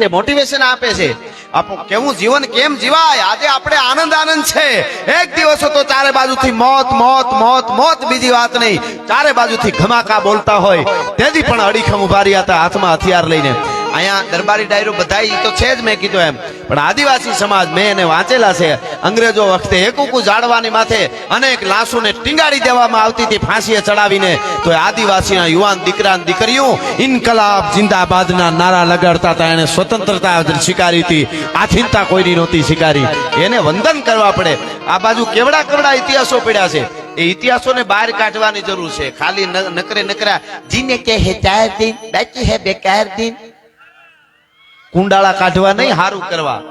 છે, મોટિવેશન આપે છે. આપણું કેવું જીવન કેમ જીવાય. આજે આપણે આનંદ છે. એક દિવસો તો ચારે બાજુથી મોત મોત મોત મોત, બીજી વાત નહીં. ચારે બાજુથી ઘમાકા બોલતા હોય, તેથી પણ અડીખમ ઉભા રહ્યા હતા હાથમાં હથિયાર લઈને. અહીંયા દરબારી ડાયરો બધા ઈ તો છે જ, મેં કીધું એમ, પણ આદિવાસી સમાજ મેં એને વાંચેલા છે. અંગ્રેજો વખતે એકુકુ જાડવાની માથે અનેક લાશોને ટીંગાડી દેવામાં આવતી હતી ફાંસીએ ચડાવીને, તો આદિવાસીના યુવાન દીકરા દીકરીઓ ઇન્કલાબ જિંદાબાદના નારા લગાડતા હતા. એને સ્વતંત્રતા સ્વીકારી હતી, આધીનતા કોઈની નહોતી સ્વીકારી. એને વંદન કરવા પડે. આ બાજુ કેવડા કેવડા ઇતિહાસો પડ્યા છે. એ ઇતિહાસોને બહાર કાઢવાની જરૂર છે. ખાલી નકરા જીને કે હે 4 દિન બાકી હે બેકાર દિન, કુંડાળા કાઢવા નહીં, હારું કરવા.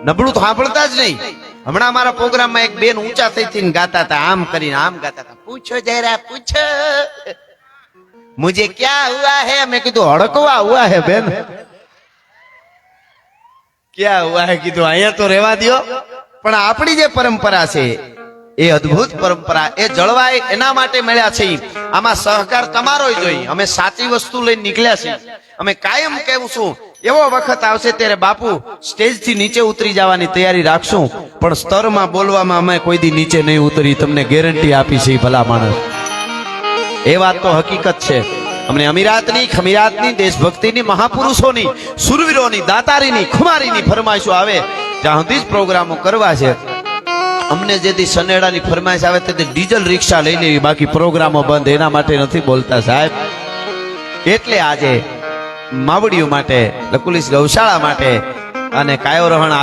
નબળું તો સાંભળતા જ નહીં. હમણાં અમારા પ્રોગ્રામમાં એક બેન ઊંચા થઈને ગાતા હતા, આમ કરીને આમ ગાતા હતા, પૂછો જરા પૂછો મુझे क्या हुआ है. મેં કીધું હડકવા હુઆ હે બેન, ક્યાં હુઆ હે કીધું. અહીંયા તો રહેવા દો. પણ આપણી જે પરંપરા છે એ અદ્ભુત પરંપરા, એ જળવાય એના માટે મળ્યા છે. આમાં સહકાર તમારો જોઈએ. અમે સાચી વસ્તુ લઈને નીકળ્યા છીએ. અમે કાયમ કહેવું છું, એવો વખત આવશે ત્યારે બાપુ સ્ટેજ થી નીચે ઉતરી જવાની તૈયારી રાખશું, પણ સ્તરમાં બોલવામાં અમે કોઈ દી નીચે નહીં ઉતરી, તમને ગેરંટી આપી છે ભલા માણસ. એ વાત તો હકીકત છે. અમને અમીરાતની ખમીરાતની દેશભક્તિની મહાપુરુષોની સુરવીરોની દાતારીની ખુમારીની ફરમાઈશો આવે ત્યાં સુધી જ પ્રોગ્રામો કરવા છે. અમને જેથી સનેડાની ફરમાઈશ આવે તેથી ડીઝલ રિક્ષા લઈ લેવી, બાકી પ્રોગ્રામો બંધ. એના માટે નથી બોલતા સાહેબ. એટલે આજે માવડીઓ માટે, લકુલીસ ગૌશાળા માટે અને કાયોરોહણ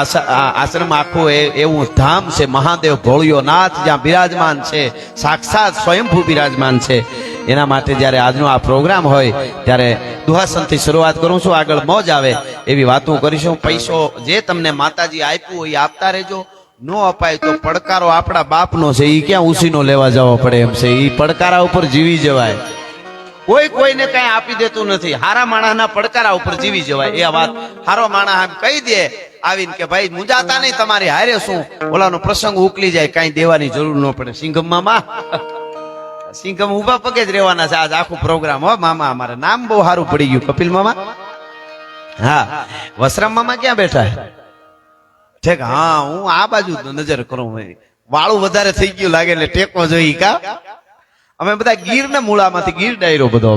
આશ્રમ આખું એવું ધામ છે, મહાદેવ ભોળિયો નાથ જ્યાં બિરાજમાન છે, સાક્ષાત સ્વયંભૂ બિરાજમાન છે. એના માટે જ્યારે આજનો આ પ્રોગ્રામ હોય ત્યારે દુહાસનથી શરૂઆત કરું છું. આગળ મોજ આવે એવી વાતો કરીશું. પૈસો જે તમને માતાજી આપ્યું હોય એ આપતા રહેજો. નો અપાય તો પડકારો આપણા બાપનો છે, એ ક્યાં ઉસીનો લેવા જવો પડે એમ છે. એ પડકારા ઉપર જીવી જવાય. કોઈ કોઈને કઈ આપી દેતું નથી. હારા માણસના પડકારા ઉપર જીવી જવાય. એ વાત હારો માણસ આમ કહી દે આવીને કે ભાઈ મુંજાતા નહીં, તમારી હારે શું, ઓલાનો પ્રસંગ ઉકલી જાય, કઈ દેવાની જરૂર ન પડે. સિંઘમ મામા, સિંઘમ ઉભા પગે જ રહેવાના છે આજ આખું પ્રોગ્રામ. હો મામા, અમારે નામ બહુ સારું પડી ગયું, કપિલ મામા. હા, વસરામ મામા ક્યાં બેઠા છે? ઠીક, હા, હું આ બાજુ નજર કરું. વાળું વધારે થઈ ગયું લાગે એટલે ટેકો જોઈ. કા અમે બધા ગીર ને મૂળામાંથી, ગીર ડાયરો બધો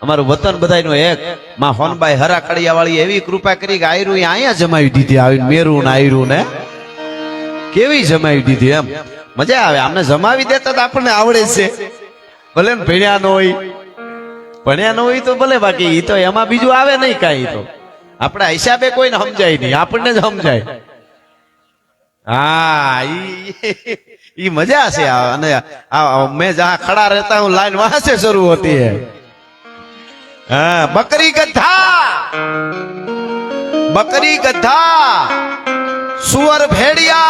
અમારું વતન બધાનો એક. માં હોનબાઈ હરા કડિયા વાળી એવી કૃપા કરી કે આયરું અહીંયા જમાવી દીધી. આવીને મેરું ને આયરું ને કેવી જમાવી દીધી, એમ મજા આવે. આમને જમાવી દેતા તો આપણને આવડે છે. ભલે ને ભણ્યા ન હોય તો ભલે, બાકી ઈ તો એમાં બીજું આવે નહીં કાંઈ. તો આપણા હિસાબે કોઈને સમજાય નહીં, આપણને જ સમજાય. હા, ઈ મજા છે. અને मैं जहां खड़ा रहता हूं लाइन वहां से शुरू होती है. हाँ, बकरी गधा सुअर भेड़िया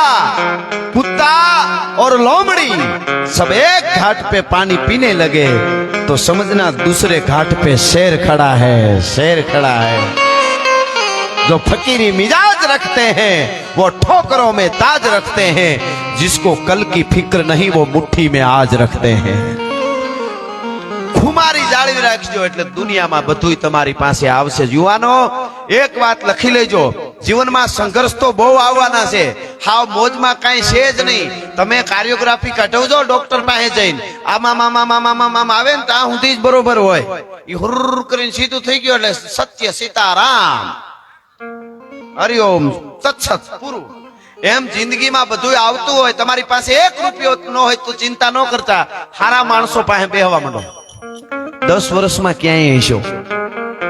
कुत्ता और लोमड़ी सब एक घाट पे पानी पीने लगे तो समझना दूसरे घाट पे शेर खड़ा है. शेर खड़ा है. जो फकीरी मिजाज रखते हैं वो ठोकरों में ताज रखते हैं. जिसको कल की फिक्र नहीं वो मुट्ठी में आज रखते हैं. ખુમારી જાળવી રાખજો એટલે દુનિયામાં બધું તમારી પાસે આવશે. યુવાનો, એક વાત લખી લેજો, જીવનમાં સંઘર્ષ તો બહુ આવવાના છે. હાવ મોજમાં કઈ છે જ નહીં. તમે કાર્યોગ્રાફી કઢવજો ડોક્ટર પાસે જઈને, આમાં આવે ને ત્યાં સુધી જ બરોબર હોય. એ હુર કરીને સીધું થઈ ગયું એટલે સત્ય સીતારામ હરિઓમ સત્સત પૂરું. એમ જિંદગીમાં બધું આવતું હોય, તમારી પાસે 1 રૂપિયો ન હોય તો ચિંતા ન કરતા હારા માણસો પાસે બેહવા માંડો. 10 વર્ષમાં ક્યાંય હશો,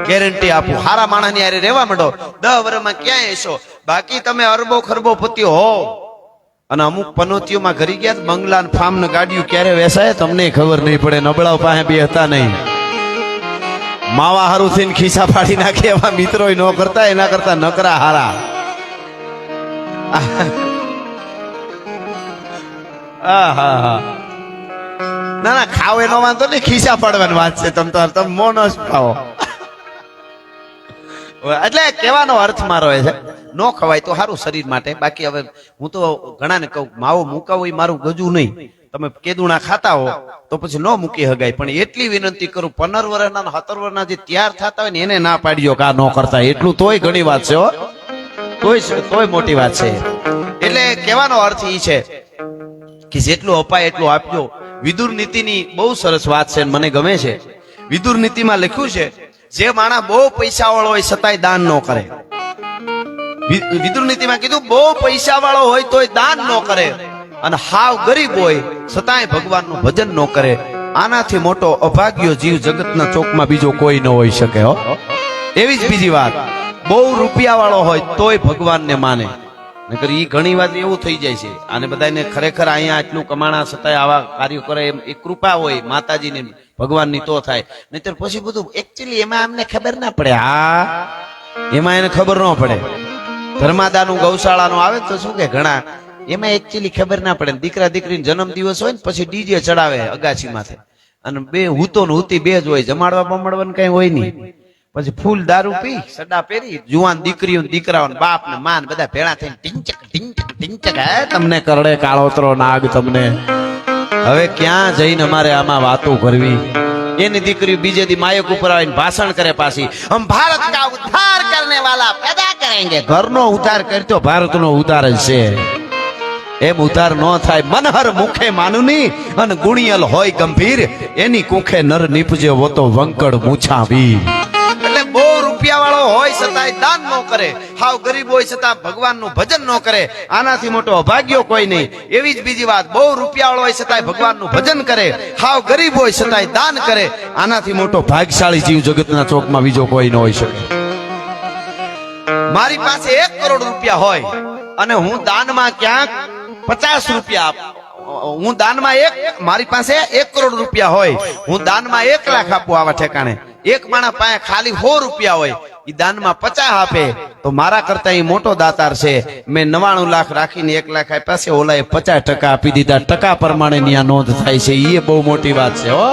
ગેરંટી આપું. હારા માણસ ની હારે રહેવા માંડો, 10 વર્ષમાં ક્યાંય હશો. બાકી તમે અરબો ખરબો પતિઓ હો અને અમુક પનોતીઓમાં ઘરી ગયા, બંગલા ફાર્મ ને ગાડીઓ ક્યારે વેસાય તમને ખબર નહીં પડે. નબળાઓ પાસે બે હતા નહીં. માવા હારું થઈને ખિસ્સા ફાડી નાખે એવા મિત્રો ન કરતા, એના કરતા નકરા હારા. ના ખાવ એનો વાંધો નહીં, ખિસ્સા પાડવાની વાત છે. તમે મોનો જ ખાઓ. એટલે કહેવાનો અર્થ મારો એ છે, નો ખવાય તો સારું શરીર માટે. બાકી હવે હું તો ઘણાને કહું માવો મુકાવો એ મારું ગજું નહીં, તમે કેદુણા ખાતા હો તો પછી ન મૂકી હગાય, પણ એટલી વિનંતી કરું 15 વર્ષના 17 વર્ષના જે તૈયાર થતા હોય ને એને ના પાડ્યો કે આ ન કરતા, એટલું તોય ઘણી વાત છે હો, તોય મોટી વાત છે. એટલે કહેવાનો અર્થ એ છે કે જેટલું અપાય એટલું આપજો. વિદુર નીતિની બહુ સરસ વાત છે, મને ગમે છે. વિદુર નીતિમાં લખ્યું છે જે માણસ બહુ પૈસા વાળો હોય છતાંય દાન ન કરે. વિદુર નીતિમાં કીધું બહુ પૈસા વાળો હોય તોય દાન ન કરે, અને હાવ ગરીબ હોય છતાંય ભગવાનનું ભજન ન કરે. આનાથી મોટો અભાગ્યો જીવ જગતના ચોકમાં બીજો કોઈ ન હોઈ શકે હો. એવી જ બીજી વાત, બહુ રૂપિયા વાળો હોય તોય ભગવાનને માને. નકર ઈ ઘણી વાત એવું થઈ જાય છે. આને બધાને ખરેખર અહીંયા આટલું કમાણા છતાંય આવા કાર્યો કરે એમ એ કૃપા હોય માતાજીની ભગવાનની તો થાય. નહીતર પછી બધું એકચ્યુઅલી એમાં અમને ખબર ના પડે. હા, એમાં એને ખબર ન પડે. ધર્માદાનું ગૌશાળાનું આવે તો શું કે ઘણા એમાં એકચ્યુઅલી ખબર ના પડે. દીકરા દીકરીનો જન્મ દિવસ હોય ને પછી ડીજે ચડાવે અગાછી માથે, અને બે હૂતો ને હૂતી બે જ હોય, જમાડવા બમાડવાનું કઈ હોય નહીં. પછી ફૂલ દારૂ પી સડા પહેરી જુવાન દીકરીઓ દીકરાઓ બાપ ને માન બધા ભેળા થઈને ટીંચક ટીંચક ટીંચક. હે તમને કરડે કાળોતરો નાગ તમને. હવે ક્યાં જઈને અમારે આમાં વાતો કરવી? એની દીકરી બીજે દી માયક ઉપર આવીને ભાષણ કરે પાછી, હમ ભારત કા ઉદ્ધાર કરને વાલા પેદા કરેંગે. ઘરનો ઉદ્ધાર કરતો ભારતનો ઉદ્ધાર જ છે. એમ ઉદ્ધાર ન થાય. મનહર મુખે માનુની અને ગુણિયલ હોય ગંભીર, એની કુખે નર નીપજે હોતો વંકડ મૂછાવી. એટલે બહુ રૂપિયા વાળો હોય છતાંય દાન ન કરે, હાવ ગરીબ હોય છતાં ભગવાનનું ભજન ન કરે, આનાથી મોટો અભાગ્યો કોઈ નહીં. એવી જ બીજી વાત, બહુ રૂપિયા વાળો હોય છતાંય ભગવાનનું ભજન કરે, હાવ ગરીબ હોય છતાંય દાન કરે, આનાથી મોટો ભાગ્યશાળી જીવ જગતના ચોકમાં બીજો કોઈ ન હોઈ શકે. મારી પાસે 1 કરોડ રૂપિયા હોય અને હું દાનમાં ક્યાંક 50 રૂપિયા હું દાનમાં મારી પાસે 1 કરોડ રૂપિયા હોય, હું દાનમાં 1 લાખ આપું. આવા ઠેકાણે એક માણસ પાસે ખાલી 100 રૂપિયા હોય, એ દાનમાં 50 આપે તો મારા કરતા એ મોટો દાતાર છે. મેં 99 લાખ રાખીને 1 લાખ આપ્યા છે, ઓલાએ 50% આપી દીધા. ટકા પ્રમાણે ની આ નોંધ થાય છે. એ બહુ મોટી વાત છે હો.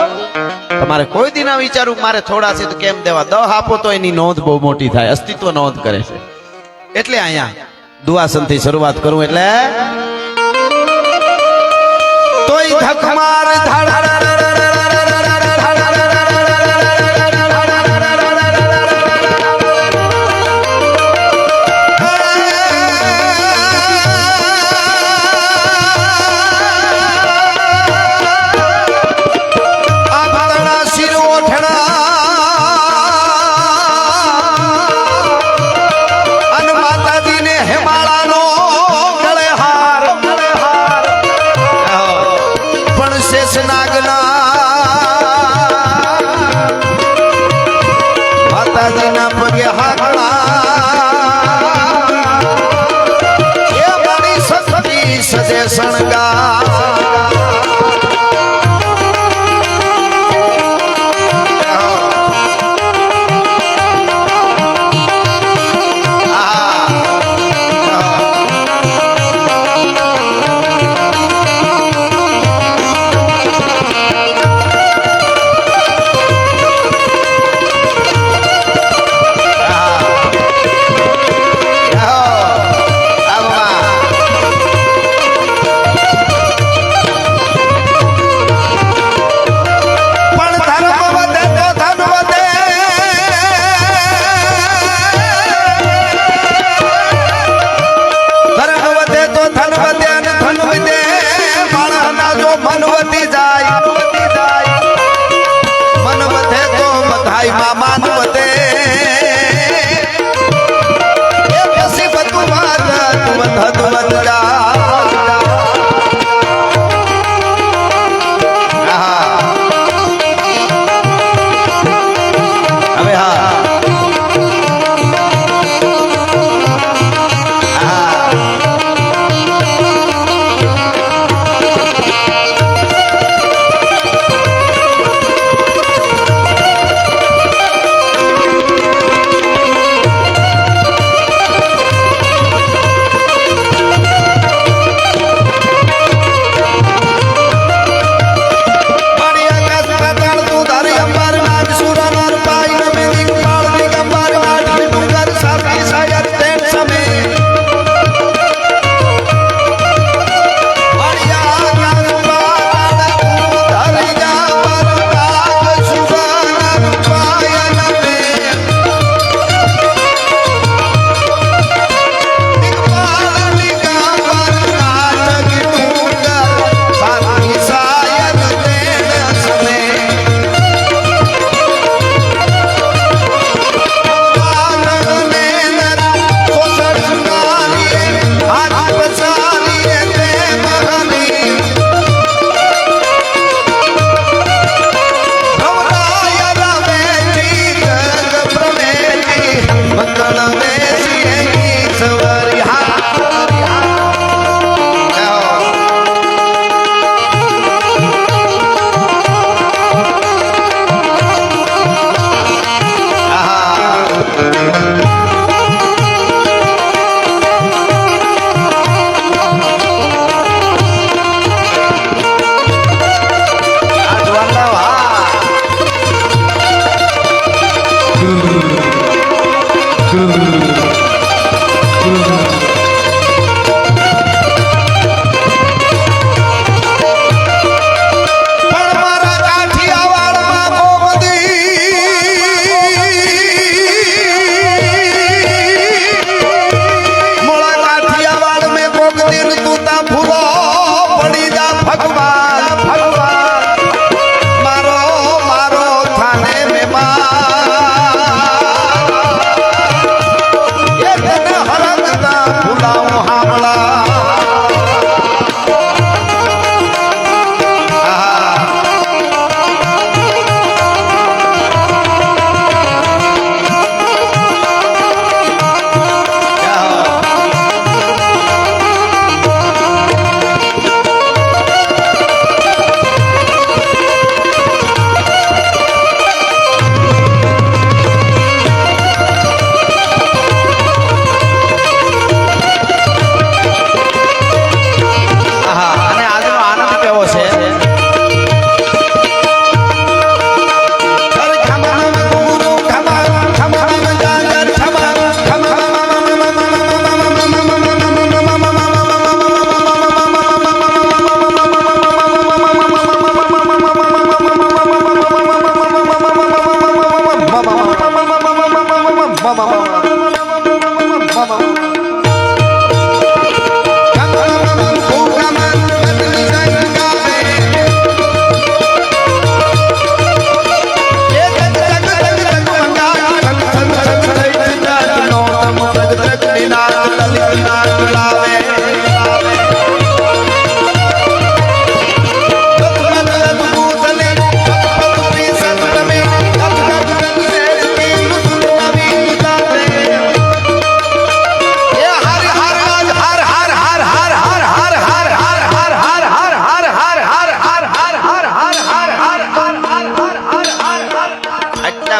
તમારે કોઈ દી ના વિચારું મારે થોડા છે તો કેમ દેવા, 10 આપો તો એની નોંધ બહુ મોટી થાય, અસ્તિત્વ નોંધ કરે છે. એટલે અહીંયા દુઆસનથી શરૂઆત કરું. એટલે તોય ધક માર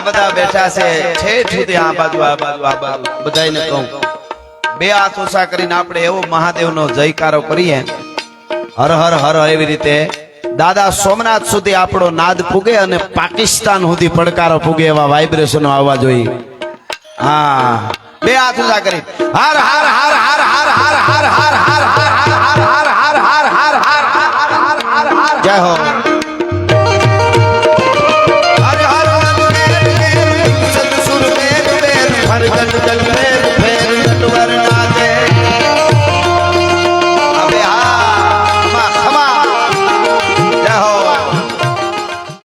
બધા બેઠા છે છેઠ સુધી આ બાજુ બધાને કહું બે હાથ ઊંચા કરીને આપણે એવો મહાદેવનો જયકારો કરીએ હર હર હર એવી રીતે દાદા સોમનાથ સુધી આપણો નાદ પૂગે અને પાકિસ્તાન સુધી પડકારો પૂગે એવા વાઇબ્રેશનો આવવા જોઈએ હા બે હાથ ઊંચા કરી હર હર હર હર હર હર હર હર હર હર હર હર હર હર હર હર હર જય હો